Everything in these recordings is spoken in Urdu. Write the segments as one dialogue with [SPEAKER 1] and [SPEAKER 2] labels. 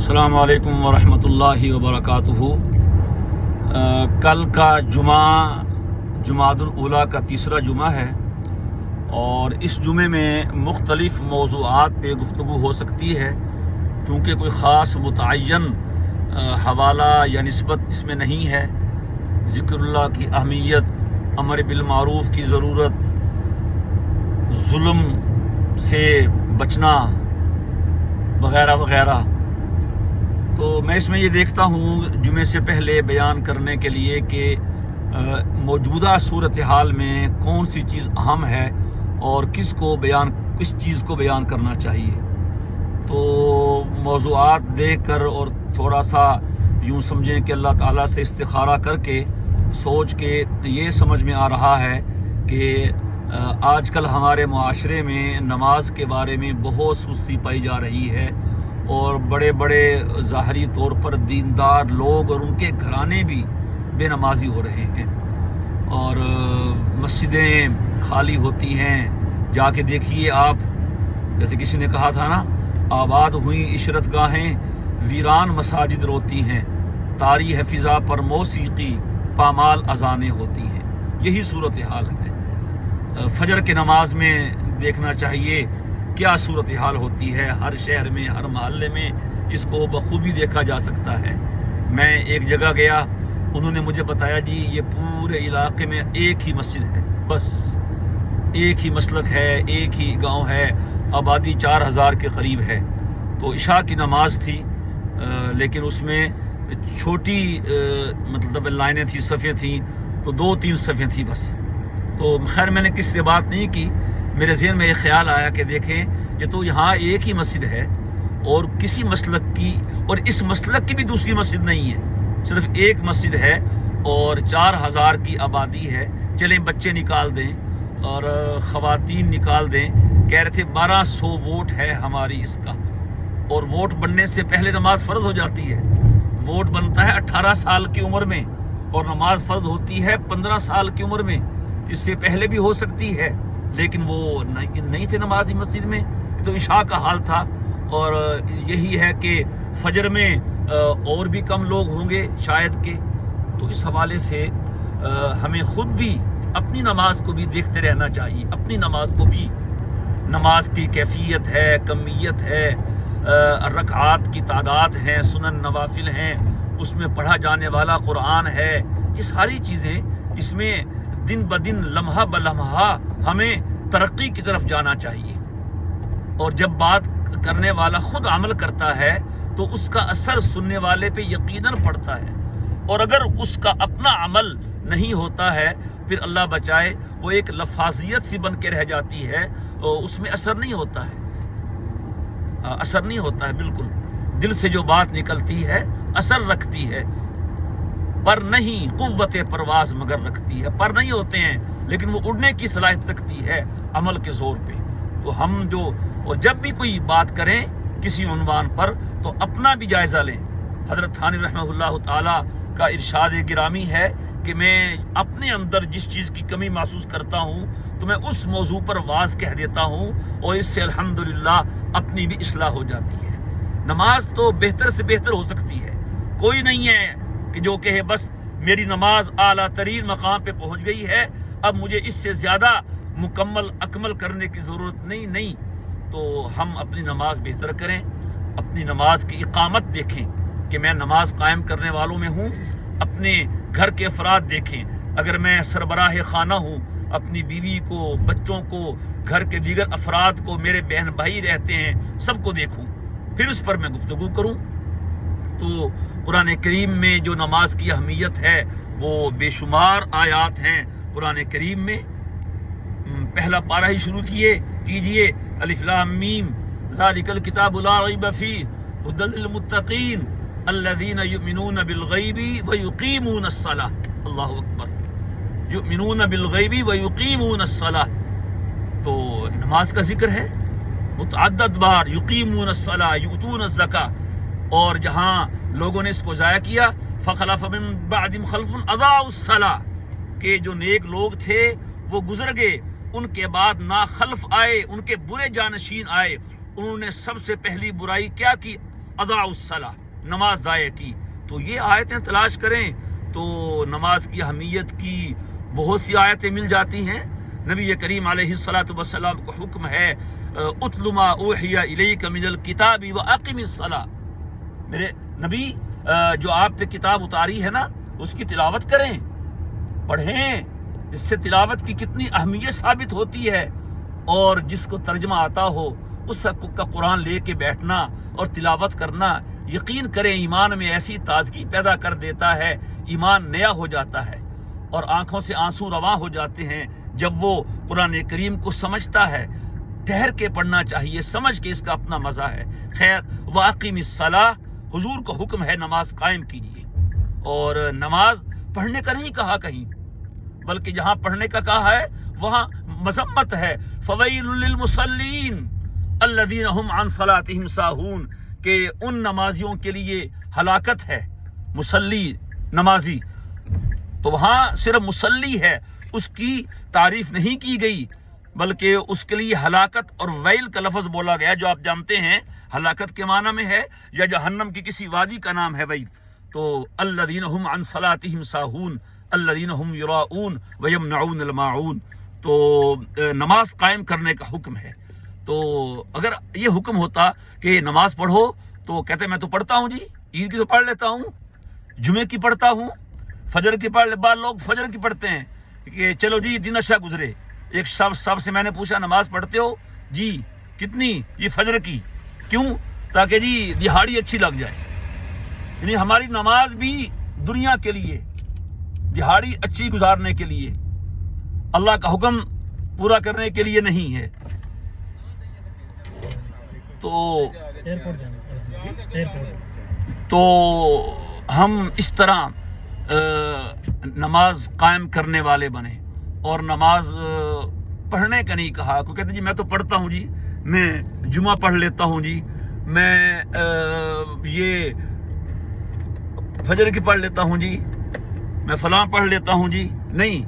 [SPEAKER 1] السلام علیکم ورحمۃ اللہ وبرکاتہ۔ کل کا جمعۃ الاولیٰ کا تیسرا جمعہ ہے اور اس جمعے میں مختلف موضوعات پہ گفتگو ہو سکتی ہے، چونکہ کوئی خاص متعین حوالہ یا نسبت اس میں نہیں ہے۔ ذکر اللہ کی اہمیت، امر بالمعروف کی ضرورت، ظلم سے بچنا وغیرہ وغیرہ۔ تو میں اس میں یہ دیکھتا ہوں جمعے سے پہلے بیان کرنے کے لیے کہ موجودہ صورتحال میں کون سی چیز اہم ہے اور کس چیز کو بیان کرنا چاہیے۔ تو موضوعات دیکھ کر اور تھوڑا سا یوں سمجھیں کہ اللہ تعالیٰ سے استخارہ کر کے سوچ کے یہ سمجھ میں آ رہا ہے کہ آج کل ہمارے معاشرے میں نماز کے بارے میں بہت سستی پائی جا رہی ہے اور بڑے بڑے ظاہری طور پر دیندار لوگ اور ان کے گھرانے بھی بے نمازی ہو رہے ہیں اور مسجدیں خالی ہوتی ہیں۔ جا کے دیکھیے آپ، جیسے کسی نے کہا تھا نا، آباد ہوئی عشرت گاہیں ویران مساجد روتی ہیں، طاری ہے فضا پر موسیقی پامال اذانیں ہوتی ہیں۔ یہی صورتحال ہے۔ فجر کے نماز میں دیکھنا چاہیے کیا صورتحال ہوتی ہے ہر شہر میں، ہر محلے میں، اس کو بخوبی دیکھا جا سکتا ہے۔ میں ایک جگہ گیا، انہوں نے مجھے بتایا جی یہ پورے علاقے میں ایک ہی مسجد ہے، بس ایک ہی مسلک ہے، ایک ہی گاؤں ہے، آبادی 4000 کے قریب ہے۔ تو عشاء کی نماز تھی لیکن اس میں چھوٹی مطلب لائنیں تھیں، صفیں تھیں، تو 2-3 صفیں تھیں بس۔ تو خیر میں نے کسی سے بات نہیں کی، میرے ذہن میں یہ خیال آیا کہ دیکھیں یہ تو یہاں ایک ہی مسجد ہے اور کسی مسلک کی، اور اس مسلک کی بھی دوسری مسجد نہیں ہے، صرف ایک مسجد ہے اور 4000 کی آبادی ہے۔ چلیں بچے نکال دیں اور خواتین نکال دیں، کہہ رہے تھے 1200 ووٹ ہے ہماری اس کا، اور ووٹ بننے سے پہلے نماز فرض ہو جاتی ہے۔ ووٹ بنتا ہے 18 سال کی عمر میں اور نماز فرض ہوتی ہے 15 سال کی عمر میں، اس سے پہلے بھی ہو سکتی ہے، لیکن وہ نہیں تھے نمازی مسجد میں۔ تو عشاء کا حال تھا، اور یہی ہے کہ فجر میں اور بھی کم لوگ ہوں گے شاید کہ۔ تو اس حوالے سے ہمیں خود بھی اپنی نماز کو بھی دیکھتے رہنا چاہیے، اپنی نماز کو بھی، نماز کی کیفیت ہے، کمیت ہے، رکعات کی تعداد ہیں، سنن نوافل ہیں، اس میں پڑھا جانے والا قرآن ہے، یہ ساری چیزیں اس میں دن بدن لمحہ بلمحہ ہمیں ترقی کی طرف جانا چاہیے۔ اور جب بات کرنے والا خود عمل کرتا ہے تو اس کا اثر سننے والے پہ یقیناً پڑتا ہے، اور اگر اس کا اپنا عمل نہیں ہوتا ہے پھر اللہ بچائے وہ ایک لفاظیت سی بن کے رہ جاتی ہے، اور اس میں اثر نہیں ہوتا ہے، اثر نہیں ہوتا ہے بالکل۔ دل سے جو بات نکلتی ہے اثر رکھتی ہے، پر نہیں قوت پرواز مگر رکھتی ہے۔ پر نہیں ہوتے ہیں لیکن وہ اڑنے کی صلاحیت رکھتی ہے عمل کے زور پہ۔ تو ہم اور جب بھی کوئی بات کریں کسی عنوان پر تو اپنا بھی جائزہ لیں۔ حضرت تھانوی رحمہ اللہ تعالی کا ارشاد گرامی ہے کہ میں اپنے اندر جس چیز کی کمی محسوس کرتا ہوں تو میں اس موضوع پر واز کہہ دیتا ہوں، اور اس سے الحمدللہ اپنی بھی اصلاح ہو جاتی ہے۔ نماز تو بہتر سے بہتر ہو سکتی ہے، کوئی نہیں ہے کہ جو کہے بس میری نماز اعلیٰ ترین مقام پہ پہنچ گئی ہے، اب مجھے اس سے زیادہ اکمل کرنے کی ضرورت نہیں۔ تو ہم اپنی نماز بہتر کریں، اپنی نماز کی اقامت دیکھیں کہ میں نماز قائم کرنے والوں میں ہوں، اپنے گھر کے افراد دیکھیں، اگر میں سربراہ خانہ ہوں اپنی بیوی کو، بچوں کو، گھر کے دیگر افراد کو، میرے بہن بھائی رہتے ہیں، سب کو دیکھوں، پھر اس پر میں گفتگو کروں۔ تو قرآن کریم میں جو نماز کی اہمیت ہے وہ بے شمار آیات ہیں قرآن کریم میں۔ پہلا پارہ ہی شروع کیجئے، الف لام میم ذالک الکتاب لا ریب فیہ ھدی للمتقین الذین یؤمنون بالغیب ویقیمون الصلاۃ۔ اللہ اکبر، یؤمنون بالغیب ویقیمون الصلاۃ۔ تو نماز کا ذکر ہے متعدد بار، یقیمون الصلاۃ، یؤتون الزکاۃ، اور جہاں لوگوں نے اس کو ضائع کیا فخلف من بعدہم خلف اضاعوا الصلاۃ، کہ جو نیک لوگ تھے وہ گزر گئے، ان کے بعد ناخلف آئے، ان کے برے جانشین آئے، انہوں نے سب سے پہلی برائی کیا کی؟ اضاعوا الصلاۃ، نماز ضائع کی۔ تو یہ آیتیں تلاش کریں تو نماز کی اہمیت کی بہت سی آیتیں مل جاتی ہیں۔ نبی کریم علیہ الصلاۃ والسلام کو حکم ہے اتل ما اوحی الیک من الکتاب واقم الصلاۃ، میرے نبی جو آپ پہ کتاب اتاری ہے نا اس کی تلاوت کریں، پڑھیں، اس سے تلاوت کی کتنی اہمیت ثابت ہوتی ہے۔ اور جس کو ترجمہ آتا ہو اس کا قرآن لے کے بیٹھنا اور تلاوت کرنا، یقین کریں ایمان میں ایسی تازگی پیدا کر دیتا ہے، ایمان نیا ہو جاتا ہے اور آنکھوں سے آنسو رواں ہو جاتے ہیں جب وہ قرآن کریم کو سمجھتا ہے۔ ٹھہر کے پڑھنا چاہیے، سمجھ کے، اس کا اپنا مزہ ہے۔ خیر، واقم الصلاۃ، حضور کو حکم ہے نماز قائم کیجیے، اور نماز پڑھنے کا نہیں کہا کہیں، بلکہ جہاں پڑھنے کا کہا ہے وہاں مذمت ہے۔ فویل للمصلین الذین هم عن صلاتهم ساہون، کہ ان نمازیوں کے لیے ہلاکت ہے، مصلی نمازی، تو وہاں صرف مصلی ہے، اس کی تعریف نہیں کی گئی، بلکہ اس کے لیے ہلاکت اور ویل کا لفظ بولا گیا، جو آپ جانتے ہیں ہلاکت کے معنی میں ہے یا جہنم کی کسی وادی کا نام ہے ویل۔ تو الذین هم عن صلاتهم ساہون الذین هم یراؤون ویمنعون الماعون، تو نماز قائم کرنے کا حکم ہے۔ تو اگر یہ حکم ہوتا کہ نماز پڑھو تو کہتے میں تو پڑھتا ہوں جی، عید کی تو پڑھ لیتا ہوں، جمعے کی پڑھتا ہوں، فجر کی پڑھ، بعض لوگ فجر کی پڑھتے ہیں کہ چلو جی دن اچھا گزرے۔ ایک صاحب سے میں نے پوچھا نماز پڑھتے ہو؟ جی کتنی؟ یہ فجر کی۔ کیوں؟ تاکہ جی دہاڑی اچھی لگ جائے۔ یعنی ہماری نماز بھی دنیا کے لیے، دہاڑی اچھی گزارنے کے لیے، اللہ کا حکم پورا کرنے کے لیے نہیں ہے۔ تو ہم اس طرح نماز قائم کرنے والے بنے، اور نماز پڑھنے کا نہیں کہا۔ کوئی کہتے جی میں تو پڑھتا ہوں جی، میں جمعہ پڑھ لیتا ہوں جی، میں یہ فجر کی پڑھ لیتا ہوں جی، میں فلاں پڑھ لیتا ہوں جی، نہیں۔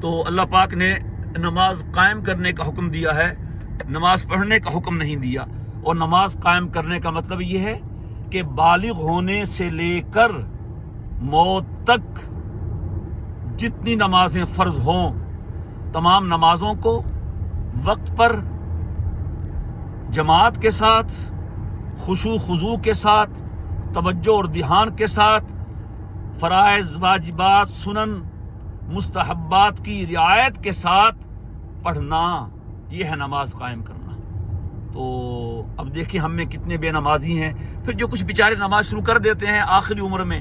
[SPEAKER 1] تو اللہ پاک نے نماز قائم کرنے کا حکم دیا ہے، نماز پڑھنے کا حکم نہیں دیا۔ اور نماز قائم کرنے کا مطلب یہ ہے کہ بالغ ہونے سے لے کر موت تک جتنی نمازیں فرض ہوں تمام نمازوں کو وقت پر، جماعت کے ساتھ، خشوع خضوع کے ساتھ، توجہ اور دھیان کے ساتھ، فرائض، واجبات، سنن، مستحبات کی رعایت کے ساتھ پڑھنا، یہ ہے نماز قائم کرنا۔ تو اب دیکھیں ہم میں کتنے بے نمازی ہیں، پھر جو کچھ بیچارے نماز شروع کر دیتے ہیں آخری عمر میں،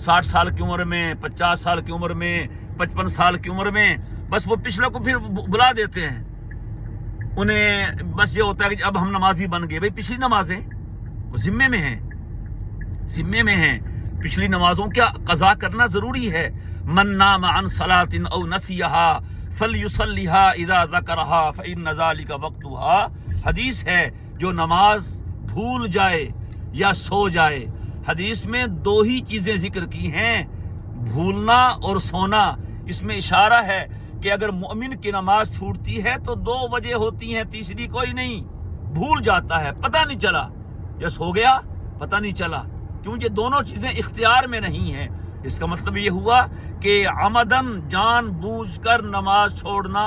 [SPEAKER 1] 60 سال کی عمر میں، 50 سال کی عمر میں، 55 سال کی عمر میں، بس وہ پچھلا کو پھر بلا دیتے ہیں۔ انہیں بس یہ ہوتا ہے کہ اب ہم نمازی بن گئے۔ بھئی پچھلی نمازیں وہ ذمے میں ہیں، ذمے میں ہیں، پچھلی نمازوں کا قضا کرنا ضروری ہے۔ من نام عن صلاۃ او نسیها فلیصلیها اذا ذکرها فان ذلک وقتها، حدیث ہے جو نماز بھول جائے یا سو جائے، حدیث میں دو ہی چیزیں ذکر کی ہیں، بھولنا اور سونا۔ اس میں اشارہ ہے کہ اگر مومن کی نماز چھوٹتی ہے تو دو وجہ ہوتی ہیں، تیسری کوئی نہیں۔ بھول جاتا ہے، پتہ نہیں چلا، یا سو گیا پتہ نہیں چلا، کیونکہ دونوں چیزیں اختیار میں نہیں ہیں۔ اس کا مطلب یہ ہوا کہ عمدن، جان بوجھ کر نماز چھوڑنا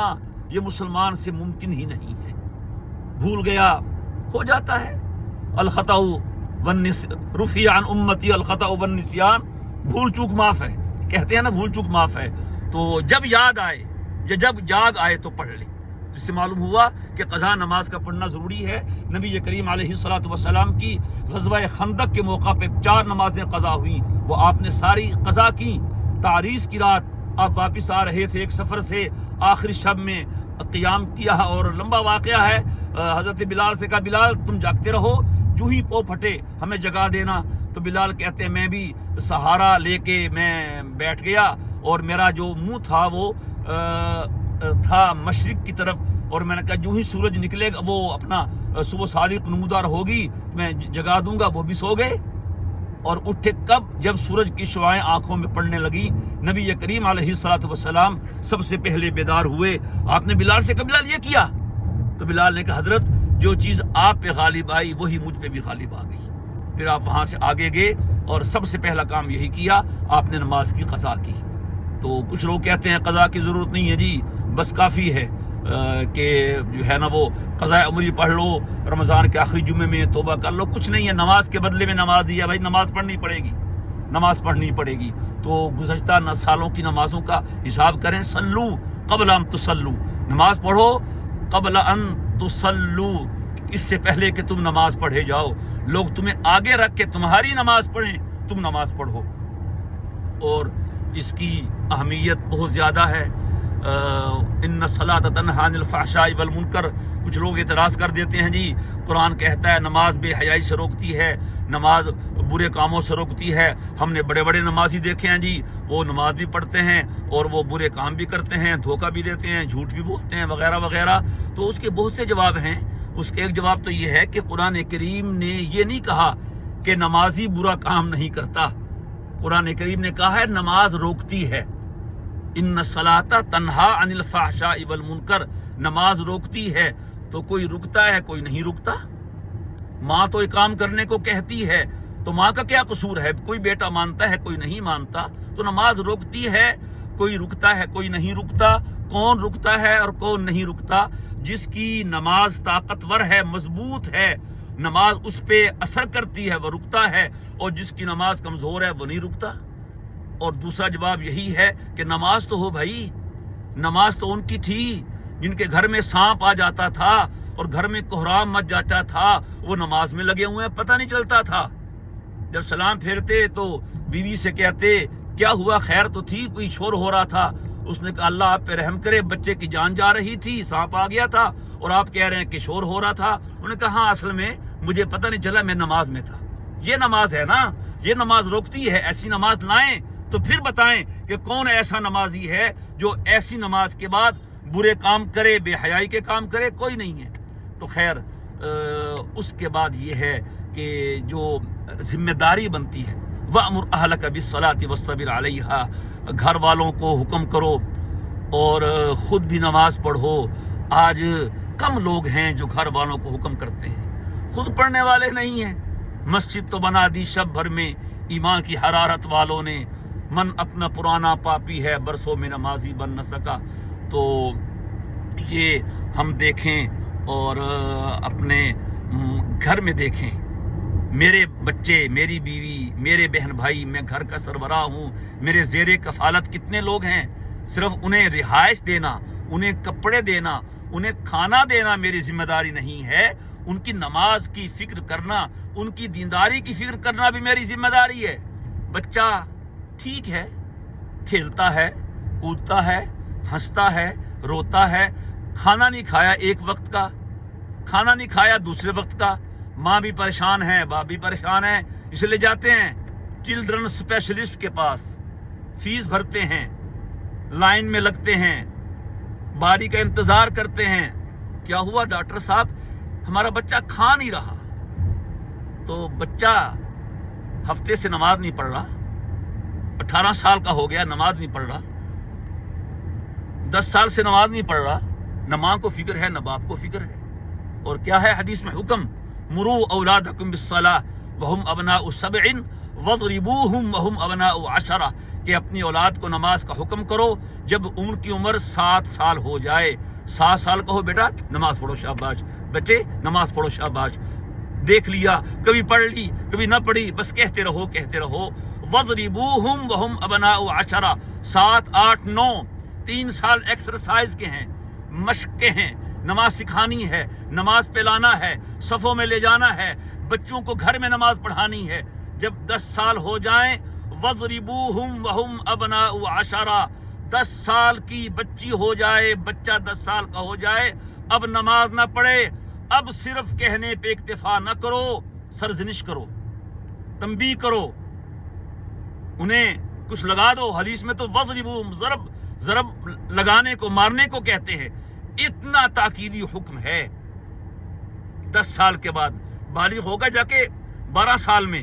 [SPEAKER 1] یہ مسلمان سے ممکن ہی نہیں ہے۔ بھول گیا، ہو جاتا ہے۔ الخطأ رفع عن امتی الخطأ والنسیان، بھول چوک معاف ہے، کہتے ہیں نا بھول چوک معاف ہے۔ تو جب یاد آئے یا جب جاگ آئے تو پڑھ لے۔ اس سے معلوم ہوا کہ قضا نماز کا پڑھنا ضروری ہے۔ نبی کریم علیہ الصلوۃ والسلام کی غزوہ خندق کے موقع پہ 4 نمازیں قضا ہوئیں، وہ آپ نے ساری قضا کی۔ تعریس کی رات آپ واپس آ رہے تھے ایک سفر سے، آخری شب میں قیام کیا، اور لمبا واقعہ ہے۔ حضرت بلال سے کہا بلال تم جاگتے رہو، جو ہی پو پھٹے ہمیں جگا دینا۔ تو بلال کہتے ہیں میں بھی سہارا لے کے میں بیٹھ گیا، اور میرا جو منہ تھا وہ تھا مشرق کی طرف، اور میں نے کہا جو ہی سورج نکلے گا، وہ اپنا صبح صادق نمودار ہوگی، میں جگا دوں گا۔ وہ بھی سو گئے اور اٹھے کب؟ جب سورج کی شعاعیں آنکھوں میں پڑنے لگی۔ نبی کریم علیہ الصلوۃ والسلام سب سے پہلے بیدار ہوئے۔ آپ نے بلال سے کہا بلال یہ کیا؟ تو بلال نے کہا حضرت جو چیز آپ پہ غالب آئی وہی مجھ پہ بھی غالب آ گئی۔ پھر آپ وہاں سے آگے گئے اور سب سے پہلا کام یہی کیا، آپ نے نماز کی قضا کی۔ تو کچھ لوگ کہتے ہیں قضا کی ضرورت نہیں ہے جی، بس کافی ہے کہ جو ہے نا وہ قضاء عمری پڑھ لو، رمضان کے آخری جمعے میں توبہ کر لو، کچھ نہیں ہے، نماز کے بدلے میں نماز ہی ہے بھائی، نماز پڑھنی پڑے گی، نماز پڑھنی پڑے گی۔ تو گزشتہ سالوں کی نمازوں کا حساب کریں، صلو قبل ان تصلو، نماز پڑھو قبل ان تصلو، اس سے پہلے کہ تم نماز پڑھے جاؤ، لوگ تمہیں آگے رکھ کے تمہاری نماز پڑھیں، تم نماز پڑھو۔ اور اس کی اہمیت بہت زیادہ ہے۔ ان الصلاۃ تنہی عن الفحشاء والمنکر، کچھ لوگ اعتراض کر دیتے ہیں جی قرآن کہتا ہے نماز بے حیائی سے روکتی ہے، نماز برے کاموں سے روکتی ہے۔ ہم نے بڑے بڑے نمازی دیکھے ہیں جی، وہ نماز بھی پڑھتے ہیں اور وہ برے کام بھی کرتے ہیں، دھوکہ بھی دیتے ہیں، جھوٹ بھی بولتے ہیں وغیرہ وغیرہ۔ تو اس کے بہت سے جواب ہیں۔ اس کا ایک جواب تو یہ ہے کہ قرآن کریم نے یہ نہیں کہا کہ نمازی برا کام نہیں کرتا، قرآن کریم نے کہا ہے نماز روکتی ہے۔ ان الصلاۃ تنہی عن الفحشاء والمنکر، نماز روکتی ہے۔ تو کوئی رکتا ہے کوئی نہیں رکتا، ماں تو ایک کام کرنے کو کہتی ہے تو ماں کا کیا قصور ہے؟ کوئی بیٹا مانتا ہے کوئی نہیں مانتا، تو نماز روکتی ہے، کوئی رکتا ہے کوئی نہیں رکتا۔ کون رکتا ہے اور کون نہیں رکتا؟ جس کی نماز طاقتور ہے، مضبوط ہے، نماز اس پہ اثر کرتی ہے، وہ رکتا ہے، اور جس کی نماز کمزور ہے وہ نہیں رکتا۔ اور دوسرا جواب یہی ہے کہ نماز تو ہو بھائی، نماز تو ان کی تھی جن کے گھر میں سانپ آ جاتا تھا اور گھر میں کوہرام مچ جاتا تھا، وہ نماز میں لگے ہوئے ہیں، پتہ نہیں چلتا تھا۔ جب سلام پھیرتے تو بیوی سے کہتے کیا ہوا، خیر تو تھی، کوئی شور ہو رہا تھا؟ اس نے کہا اللہ آپ پہ رحم کرے، بچے کی جان جا رہی تھی، سانپ آ گیا تھا، اور آپ کہہ رہے ہیں کہ شور ہو رہا تھا۔ انہوں نے کہا ہاں اصل میں مجھے پتہ نہیں چلا، میں نماز میں تھا۔ یہ نماز ہے نا، یہ نماز روکتی ہے۔ ایسی نماز لائیں تو پھر بتائیں کہ کون ایسا نمازی ہے جو ایسی نماز کے بعد برے کام کرے، بے حیائی کے کام کرے؟ کوئی نہیں ہے۔ تو خیر اس کے بعد یہ ہے کہ جو ذمہ داری بنتی ہے، وَأْمُرْ أَهْلَكَ بِالصَّلَاةِ وَاصْطَبِرْ عَلَيْهَا، گھر والوں کو حکم کرو اور خود بھی نماز پڑھو۔ آج کم لوگ ہیں جو گھر والوں کو حکم کرتے ہیں، خود پڑھنے والے نہیں ہیں۔ مسجد تو بنا دی شب بھر میں ایمان کی حرارت والوں نے، من اپنا پرانا پاپی ہے، برسوں میں نمازی بن نہ سکا۔ تو یہ ہم دیکھیں اور اپنے گھر میں دیکھیں، میرے بچے، میری بیوی، میرے بہن بھائی، میں گھر کا سربراہ ہوں، میرے زیر کفالت کتنے لوگ ہیں؟ صرف انہیں رہائش دینا، انہیں کپڑے دینا، انہیں کھانا دینا میری ذمہ داری نہیں ہے، ان کی نماز کی فکر کرنا، ان کی دینداری کی فکر کرنا بھی میری ذمہ داری ہے۔ بچہ ٹھیک ہے، کھیلتا ہے، کودتا ہے، ہنستا ہے، روتا ہے، کھانا نہیں کھایا ایک وقت کا، کھانا نہیں کھایا دوسرے وقت کا، ماں بھی پریشان ہے، باپ بھی پریشان ہے، اسے لے جاتے ہیں چلڈرن اسپیشلسٹ کے پاس، فیس بھرتے ہیں، لائن میں لگتے ہیں، باری کا انتظار کرتے ہیں، کیا ہوا ڈاکٹر صاحب ہمارا بچہ کھا نہیں رہا۔ تو بچہ ہفتے سے نماز نہیں پڑھ رہا، 18 سال کا ہو گیا نماز نہیں پڑھ رہا، 10 سال سے نماز نہیں پڑھ رہا، نہ ماں کو فکر ہے نہ باپ کو فکر ہے۔ اور کیا ہے حدیث میں حکم، مرو اولادکم بالصلاۃ وہم ابناء 7 واضربوہم وہم ابناء 10، کہ اپنی اولاد کو نماز کا حکم کرو جب ان کی عمر 7 سال ہو جائے۔ 7 سال کا ہو بیٹا نماز پڑھو شاباش، بیٹے نماز پڑھو شاباش، دیکھ لیا کبھی پڑھ لی کبھی نہ پڑھی، بس کہتے رہو کہتے رہو۔ واضربوہم وہم ابناء 10، 7 8 9 3 سال ایکسرسائز کے ہیں، مشق کے ہیں، نماز سکھانی ہے، نماز پہ لانا ہے، صفوں میں لے جانا ہے، بچوں کو گھر میں نماز پڑھانی ہے۔ جب 10 سال ہو جائیں، وَضْرِبُوهُمْ وَهُمْ أَبْنَاءُ 10، 10 سال کی بچی ہو جائے، بچہ 10 سال کا ہو جائے، اب نماز نہ پڑھے، اب صرف کہنے پہ اکتفا نہ کرو، سرزنش کرو، تنبیہ کرو، انہیں کچھ لگا دو۔ حدیث میں تو وَضْرِبُوهُمْ، ضرب لگانے کو، مارنے کو کہتے ہیں، اتنا تاکیدی حکم ہے۔ 10 سال کے بعد بالغ ہوگا جا کے 12 سال میں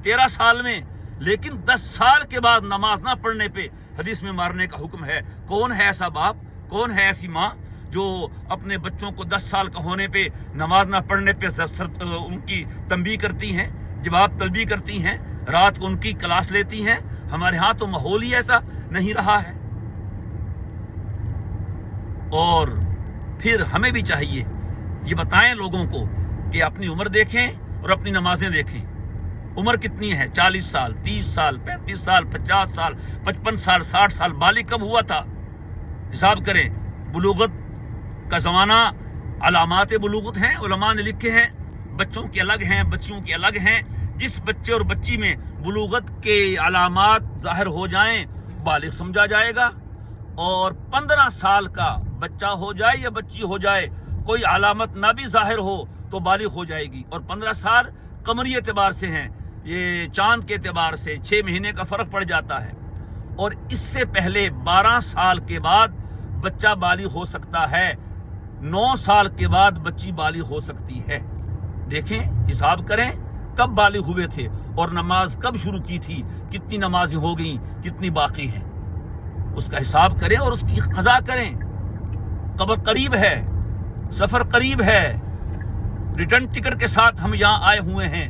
[SPEAKER 1] 13 سال میں، لیکن 10 سال کے بعد نماز نہ پڑھنے پہ حدیث میں مارنے کا حکم ہے۔ کون ہے ایسا باپ، کون ہے ایسی ماں جو اپنے بچوں کو 10 سال کا ہونے پہ نماز نہ پڑھنے پہ ان کی تنبیہ کرتی ہیں؟ جب آپ طلبی کرتی ہیں، رات کو ان کی کلاس لیتی ہیں. ہمارے ہاں تو ماحول ہی ایسا نہیں رہا ہے. اور پھر ہمیں بھی چاہیے یہ بتائیں لوگوں کو کہ اپنی عمر دیکھیں اور اپنی نمازیں دیکھیں. عمر کتنی ہے؟ 40 سال، 30 سال، 35 سال، 50 سال، 55 سال، 60 سال. بالغ کب ہوا تھا؟ حساب کریں. بلوغت کا زمانہ، علامات بلوغت ہیں، علماء نے لکھے ہیں. بچوں کے الگ ہیں، بچیوں کے الگ ہیں. جس بچے اور بچی میں بلوغت کے علامات ظاہر ہو جائیں بالغ سمجھا جائے گا. اور 15 سال کا بچہ ہو جائے یا بچی ہو جائے، کوئی علامت نہ بھی ظاہر ہو تو بالغ ہو جائے گی. اور 15 سال قمری اعتبار سے ہیں، یہ چاند کے اعتبار سے 6 مہینے کا فرق پڑ جاتا ہے. اور اس سے پہلے 12 سال کے بعد بچہ بالغ ہو سکتا ہے. 9 سال کے بعد بچی بالغ ہو سکتی ہے. دیکھیں، حساب کریں کب بالغ ہوئے تھے اور نماز کب شروع کی تھی، کتنی نمازیں ہو گئیں، کتنی باقی ہیں. اس کا حساب کریں اور اس کی قضا کریں. قبر قریب ہے، سفر قریب ہے. ریٹرن ٹکٹ کے ساتھ ہم یہاں آئے ہوئے ہیں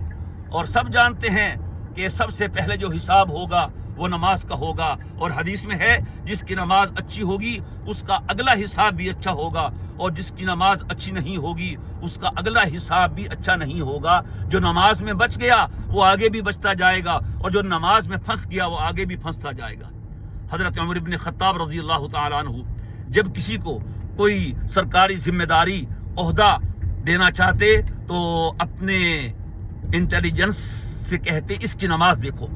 [SPEAKER 1] اور سب جانتے ہیں کہ سب سے پہلے جو حساب ہوگا وہ نماز کا ہوگا. اور حدیث میں ہے جس کی نماز اچھی ہوگی اس کا اگلا حساب بھی اچھا ہوگا، اور جس کی نماز اچھی نہیں ہوگی اس کا اگلا حساب بھی اچھا نہیں ہوگا. جو نماز میں بچ گیا وہ آگے بھی بچتا جائے گا، اور جو نماز میں پھنس گیا وہ آگے بھی پھنستا جائے گا. حضرت عمر بن خطاب رضی اللہ تعالیٰ عنہ جب کسی کو کوئی سرکاری ذمہ داری، عہدہ دینا چاہتے تو اپنے انٹیلیجنس سے کہتے اس کی نماز دیکھو،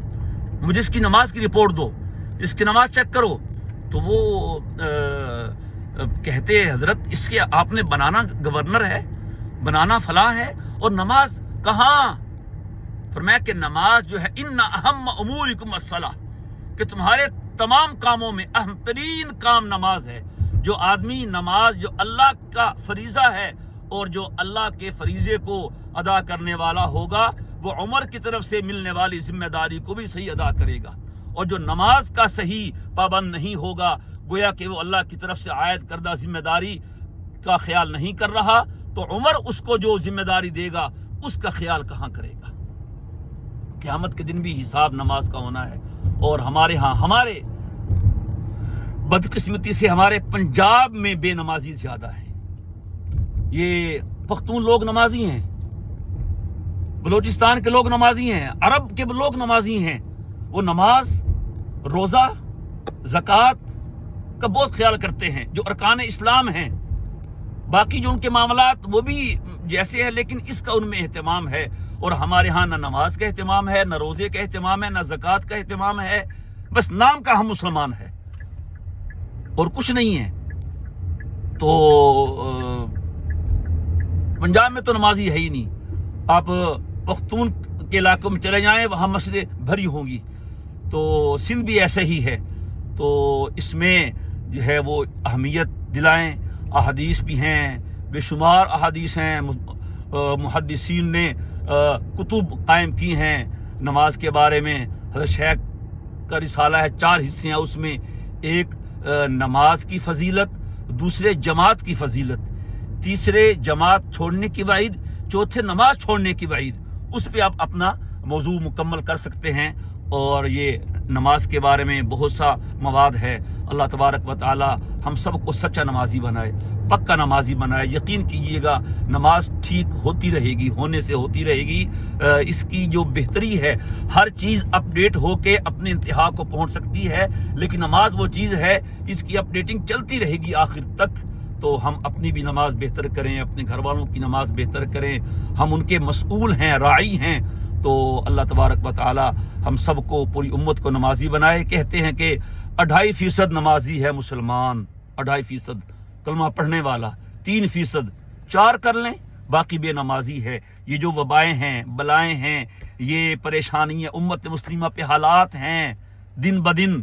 [SPEAKER 1] مجھے اس کی نماز کی رپورٹ دو، اس کی نماز چیک کرو. تو وہ کہتے حضرت اس کے آپ نے بنانا گورنر ہے، بنانا فلاں ہے، اور نماز کہاں؟ فرمایا کہ نماز جو ہے ان اہم امورکم الصلاۃ، کہ تمہارے تمام کاموں میں اہم ترین کام نماز ہے. جو آدمی نماز جو اللہ کا فریضہ ہے اور جو اللہ کے فریضے کو ادا کرنے والا ہوگا وہ عمر کی طرف سے ملنے والی ذمہ داری کو بھی صحیح ادا کرے گا. اور جو نماز کا صحیح پابند نہیں ہوگا، گویا کہ وہ اللہ کی طرف سے عائد کردہ ذمہ داری کا خیال نہیں کر رہا، تو عمر اس کو جو ذمہ داری دے گا اس کا خیال کہاں کرے گا. قیامت کے دن بھی حساب نماز کا ہونا ہے. اور ہمارے ہاں، ہمارے بدقسمتی سے ہمارے پنجاب میں بے نمازی زیادہ ہیں. یہ پختون لوگ نمازی ہیں، بلوچستان کے لوگ نمازی ہیں، عرب کے لوگ نمازی ہیں. وہ نماز، روزہ، زکوٰۃ کا بہت خیال کرتے ہیں، جو ارکان اسلام ہیں. باقی جو ان کے معاملات وہ بھی جیسے ہیں، لیکن اس کا ان میں اہتمام ہے. اور ہمارے ہاں نہ نماز کا اہتمام ہے، نہ روزے کا اہتمام ہے، نہ زکوٰۃ کا اہتمام ہے. بس نام کا ہم مسلمان ہے اور کچھ نہیں ہے. تو پنجاب میں تو نمازی ہے ہی نہیں. آپ پختون کے علاقوں میں چلے جائیں، وہاں مسجدیں بھری ہوں گی. تو سندھ بھی ایسے ہی ہے. تو اس میں جو ہے وہ اہمیت دلائیں. احادیث بھی ہیں، بے شمار احادیث ہیں. محدثین نے کتب قائم کی ہیں نماز کے بارے میں. حضرت شیخ کا رسالہ ہے، 4 حصے ہیں اس میں. ایک نماز کی فضیلت، دوسرے جماعت کی فضیلت، تیسرے جماعت چھوڑنے کی وعید، چوتھے نماز چھوڑنے کی وعید. اس پہ آپ اپنا موضوع مکمل کر سکتے ہیں. اور یہ نماز کے بارے میں بہت سا مواد ہے. اللہ تبارک و تعالی ہم سب کو سچا نمازی بنائے، پکا نمازی بنائے. یقین کیجئے گا نماز ٹھیک ہوتی رہے گی، ہونے سے ہوتی رہے گی. اس کی جو بہتری ہے، ہر چیز اپڈیٹ ہو کے اپنے انتہا کو پہنچ سکتی ہے، لیکن نماز وہ چیز ہے اس کی اپڈیٹنگ چلتی رہے گی آخر تک. تو ہم اپنی بھی نماز بہتر کریں، اپنے گھر والوں کی نماز بہتر کریں. ہم ان کے مسئول ہیں، راعی ہیں. تو اللہ تبارک و تعالی ہم سب کو، پوری امت کو نمازی بنائے. کہتے ہیں کہ 2.5% نمازی ہے مسلمان، 2.5% کلمہ پڑھنے والا، 3% 4 کر لیں، باقی بے نمازی ہے. یہ جو وبائیں ہیں، بلائیں ہیں، یہ پریشانی امت مسلمہ پہ حالات ہیں، دن بدن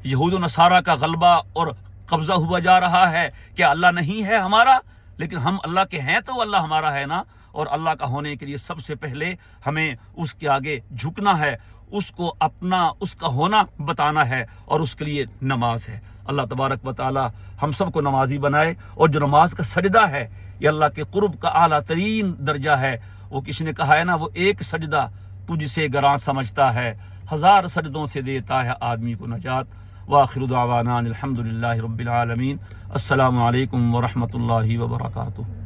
[SPEAKER 1] یہود و نصارہ کا غلبہ اور قبضہ ہوا جا رہا ہے. کہ اللہ نہیں ہے ہمارا، لیکن ہم اللہ کے ہیں تو اللہ ہمارا ہے نا. اور اللہ کا ہونے کے لیے سب سے پہلے ہمیں اس کے آگے جھکنا ہے، اس کو اپنا، اس کا ہونا بتانا ہے، اور اس کے لیے نماز ہے. اللہ تبارک و تعالی ہم سب کو نمازی بنائے. اور جو نماز کا سجدہ ہے یہ اللہ کے قرب کا اعلیٰ ترین درجہ ہے. وہ کسی نے کہا ہے نا، وہ ایک سجدہ تو جسے گراں سمجھتا ہے، ہزار سجدوں سے دیتا ہے آدمی کو نجات۔ وآخر دعوانا الحمدللہ رب العالمین۔ السلام علیکم ورحمۃ اللہ وبرکاتہ۔